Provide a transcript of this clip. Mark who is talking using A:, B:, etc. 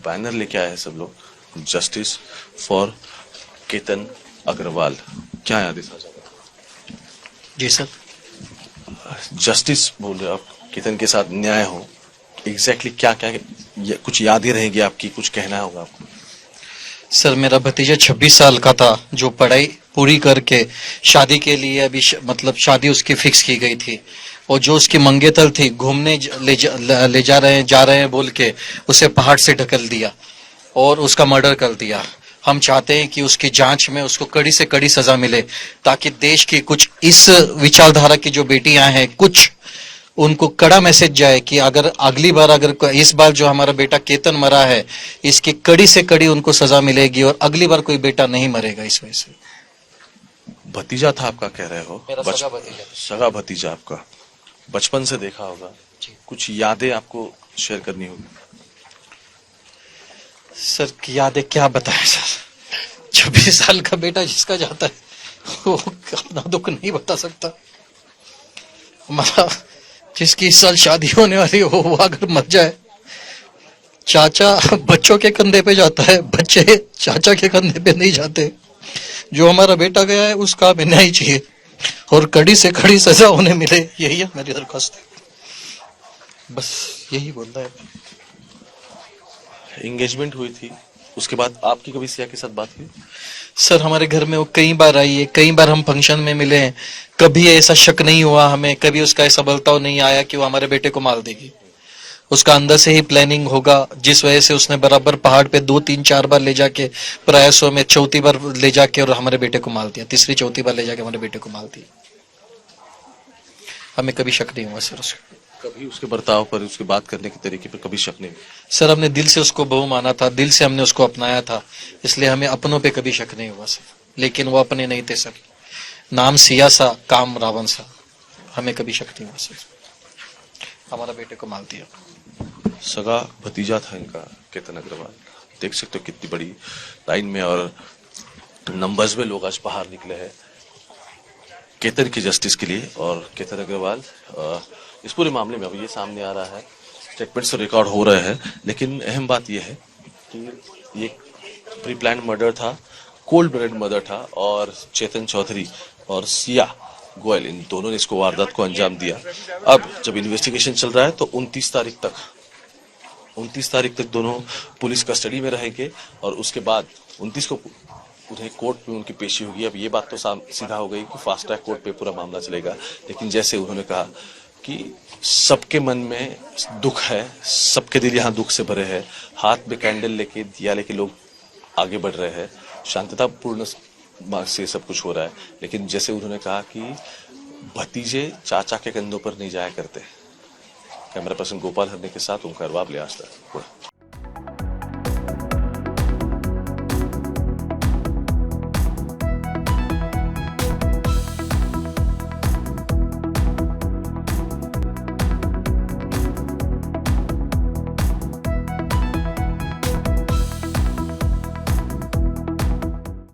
A: Banner लेके आए हैं सब लोग, जस्टिस फॉर केतन अग्रवाल। क्या याद है साझा?
B: जी सर।
A: जस्टिस बोल रहे हो आप, केतन के साथ न्याय हो, एग्जैक्टली क्या क्या कुछ यादें रहेंगी आपकी, कुछ कहना होगा आपको?
B: सर मेरा भतीजा 26 साल का था जो पढ़ाई पूरी करके शादी के लिए अभी मतलब शादी उसकी फिक्स की गई थी, और जो उसकी मंगेतर थी घूमने ले जा रहे हैं बोल के उसे पहाड़ से ढकल दिया और उसका मर्डर कर दिया। हम चाहते हैं कि उसकी जांच में उसको कड़ी से कड़ी सजा मिले, ताकि देश की कुछ इस विचारधारा की जो बेटियां हैं कुछ उनको कड़ा मैसेज जाए कि अगर अगली बार अगर इस बार जो हमारा बेटा केतन मरा है इसकी कड़ी से कड़ी उनको सजा मिलेगी और अगली बार कोई बेटा नहीं मरेगा इस वजह से।
A: भतीजा था आपका कह रहे हो?
B: मेरा सगा भतीजा।
A: सगा भतीजा आपका, बचपन से देखा होगा, कुछ यादें आपको शेयर करनी होगी।
B: सर की यादें क्या बताएं सर, 26 साल का बेटा जिसका जाता है वो अपना दुख नहीं बता सकता। हमारा जिसकी इस साल शादी होने वाली हो वो अगर मर जाए, चाचा बच्चों के कंधे पे जाता है, बच्चे चाचा के कंधे पे नहीं जाते। जो हमारा बेटा गया है उसका हमें न्याय चाहिए और कड़ी से कड़ी सजा उन्हें मिले, यही है मेरी दरख्वास्त है। बस यही बोलना है।
A: एंगेजमेंट हुई थी, उसके बाद आपकी कभी सिया के साथ बात हुई?
B: सर हमारे घर में वो कई बार आई है, कई बार हम फंक्शन में मिले हैं, कभी ऐसा शक नहीं हुआ हमें, कभी उसका ऐसा बलताव नहीं आया कि वो हमारे बेटे को मार देगी। उसका अंदर से ही प्लानिंग होगा, जिस वजह से उसने बराबर पहाड़ पे 2 3 4 बार ले जाके, प्रयासों में चौथी बार ले जाके और हमारे बेटे को मार दिया, तीसरी चौथी बार ले जाके हमारे बेटे को मार दिया। हमें कभी शक नहीं हुआ सर उसका।
A: कभी उसके बर्ताव पर, उसके बात करने के तरीके पर कभी शक नहीं?
B: सर हमने दिल से उसको बहू माना था, दिल से हमने उसको अपनाया था, इसलिए हमें अपनों पे कभी शक नहीं हुआ सर। लेकिन वो अपने नहीं थे सर, नाम सिया सा काम रावण सा, हमें कभी शक नहीं हुआ सर। हमारा बेटे को मार दिया।
A: सगा भतीजा था इनका केतन अग्रवाल। देख सकते हो कितनी बड़ी लाइन में और नंबर्स में लोग आज बाहर निकले हैं केतन की जस्टिस के लिए। और केतन अग्रवाल इस पूरे मामले में अब ये सामने आ रहा है, स्टेटमेंट्स रिकॉर्ड हो रहे हैं, लेकिन अहम बात यह है कि ये प्री प्लान मर्डर था, कोल्ड ब्लडेड मर्डर था, और चेतन चौधरी और सिया गोयल इन दोनों ने इसको वारदात को अंजाम दिया। अब जब इन्वेस्टिगेशन चल रहा है तो 29 तारीख तक दोनों पुलिस कस्टडी में रहेंगे और उसके बाद 29 को उन्हें कोर्ट में उनकी पेशी होगी। अब ये बात तो सीधा हो गई कि फास्ट ट्रैक कोर्ट पे पूरा मामला चलेगा, लेकिन जैसे उन्होंने कहा कि सबके मन में दुख है, सबके दिल यहाँ दुख से भरे हैं, हाथ में कैंडल लेके, दिया लेके लोग आगे बढ़ रहे हैं, शांततापूर्ण से सब कुछ हो रहा है। लेकिन जैसे उन्होंने कहा कि भतीजे चाचा के कंधों पर नहीं जाया करते। कैमरा पर्सन गोपाल हरने के साथ ओंकार वाबले, आज तक।